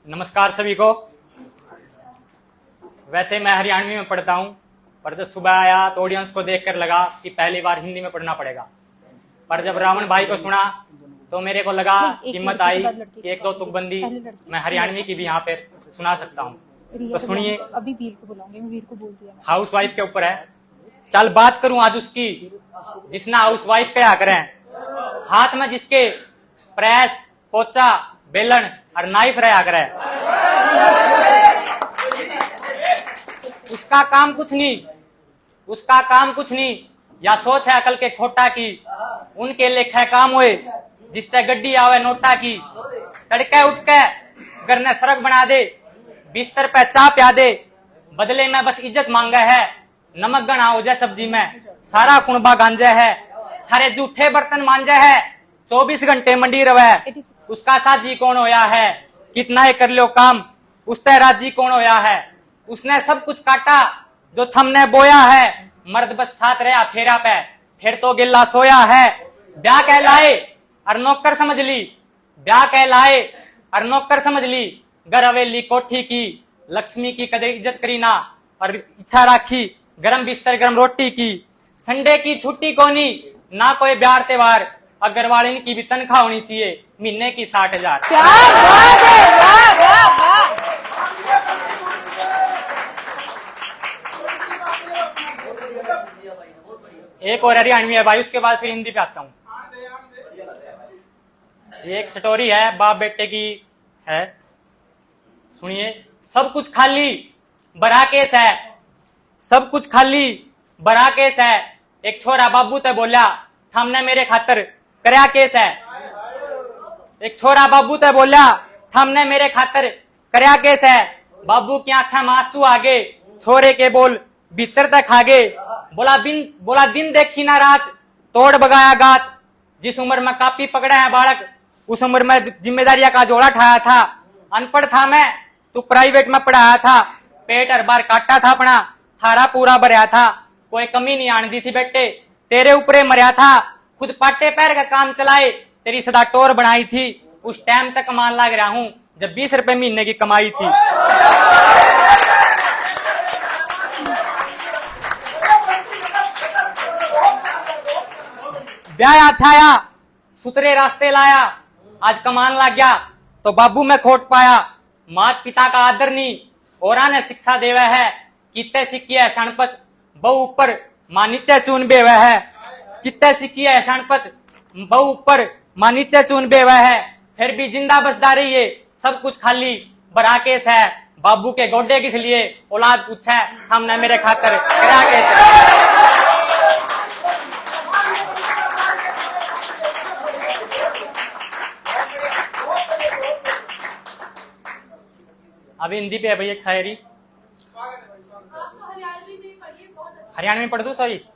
नमस्कार सभी को। वैसे मैं हरियाणवी में पढ़ता हूँ, पर जब सुबह आया तो ऑडियंस को देखकर लगा कि पहली बार हिंदी में पढ़ना पड़ेगा। पर जब रावण भाई को सुना तो मेरे को लगा, हिम्मत आई कि एक दो तुकबंदी मैं हरियाणवी की भी यहाँ पे सुना सकता हूँ। तो सुनिए, अभी वीर को बुलाऊंगी, मैं वीर को बोल दिया। हाउस वाइफ के ऊपर है। चल बात करूं आज उसकी जिसने हाउस वाइफ कहा करें, हाथ में जिसके प्रेस, पोचा, बेलन और नाइफ रहा करे। उसका काम कुछ नहीं, या सोच है अकल के खोटा की। उनके लेखे काम हुए जिससे गड्डी आवे नोटा की। तड़के उठ के घर ने सड़क बना दे, बिस्तर पे चा प्या दे, बदले में बस इज्जत मांगा है। नमक गना हो जाए सब्जी में, सारा कुणबा गांजा है। थारे जूठे बर्तन मांजा है, 24 घंटे मंडी रवे। उसका साजी कौन होया है, कितना ही कर लो काम, उससे राजी कौन होया है। उसने सब कुछ काटा जो थमने बोया है, मर्द बस साथ रहा फेरा पे, फिर तो गिल्ला सोया है। ब्याह कहलाए और नौकर समझ ली, ब्याह कहलाए और नौकर समझ ली। घर हवेली कोठी की, लक्ष्मी की कदर इज्जत करी ना, और इच्छा राखी गरम बिस्तर गरम रोटी की। संडे की छुट्टी कोनी ना कोई ब्याह त्योहार, अगर वाली की भी तनख्वाह होनी चाहिए महीने की 60,000। क्या बात है, वाह वाह वाह। एक और हरियाणवी है भाई, उसके बाद फिर हिंदी पे आता हूँ। एक स्टोरी है, बाप बेटे की है, सुनिए। सब कुछ खाली बड़ा केस है, सब कुछ खाली बड़ा केस है। एक छोरा बाबू ते बोलिया, हमने मेरे खातर करया केस है। एक छोरा बाबू ते बोलिया, हमने मेरे खातर करया केस है। बाबू की आंखें में आंसू आगे, छोरे के बोल भीतर तक आगे। बोला दिन देखी ना रात, तोड़ बगाया गात। जिस उम्र में कापी पकड़ा है बालक, उस उम्र में जिम्मेदारियां का जोड़ा ठाया था। अनपढ़ था मैं, तू प्राइवेट में पढ़ाया था। पेट हर बार काटा था अपना, थारा पूरा भरया था। कोई कमी नहीं आने दी थी बेटे, तेरे ऊपरे मरया था। खुद पाटे पैर का काम चलाए, तेरी सदा टोर बनाई थी। उस टाइम तक कमान लग रहा हूँ जब 20 रुपए महीने की कमाई थी। ब्याया थाया, सुतरे रास्ते लाया, आज कमान लग गया तो बाबू में खोट पाया। मात पिता का आदर नहीं, औरा ने शिक्षा देवे है। कितने सिक्की है शणपत, बहु ऊपर मां नीचे चून बेवे है। कितने सिक्की है शणपत, बहु ऊपर मां नीचे चून बेवे है। फिर भी जिंदा बसदा रही है, सब कुछ खाली बड़ा केस है। बाबू के गोडे किस लिए, औलाद पूछे, हमने मेरे खातर क्या केस है। अभी हिंदी पे है भाई एक शायरी, हरियाणवी में पढ़ दूं? सॉरी एक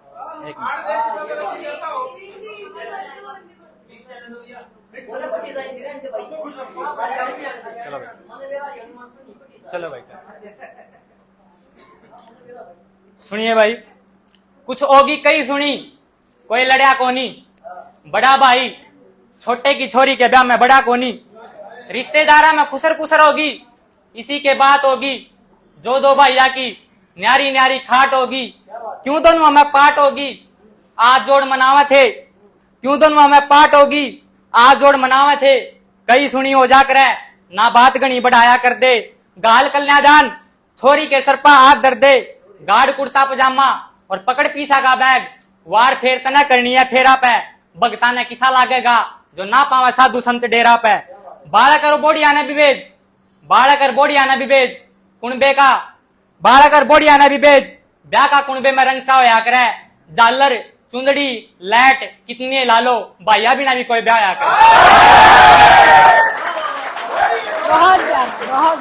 मिनट। चलो भाई सुनिए भाई। कुछ होगी कई सुनी, कोई लड़या कोनी। बड़ा भाई छोटे की छोरी के ब्याह में बड़ा कोनी। रिश्तेदारा में खुसर खुसर होगी, इसी के बात होगी। जो दो भैया की न्यारी न्यारी खाट होगी, क्यों दोनों हमें पाट होगी आज जोड़ मनावे थे। क्यों दोनों हमें पाट होगी आज जोड़ मनावे थे। कई सुनी हो जाकर ना बात गणी बढ़ाया कर दे। गाल कन्यादान छोरी के सर पा हाथ दर दे। गाढ़ कुर्ता पजामा और पकड़ पीसा का बैग, वार फेर तना करनी है फेरा पे। भगता ने किसा लागेगा जो ना पावे साधु संत डेरा पे। बालक और बोड़िया ने विभेद, बालक और बोड़िया ने विभेद। कुणबे का बालक और बोड़िया ने विभेद, ब्याह का कुणबे में रंग सा होया करे। जालर चुंदड़ी लैट कितनी लालो, भाइया बिना भी कोई ब्याह करे। बहुत प्यारा, बहुत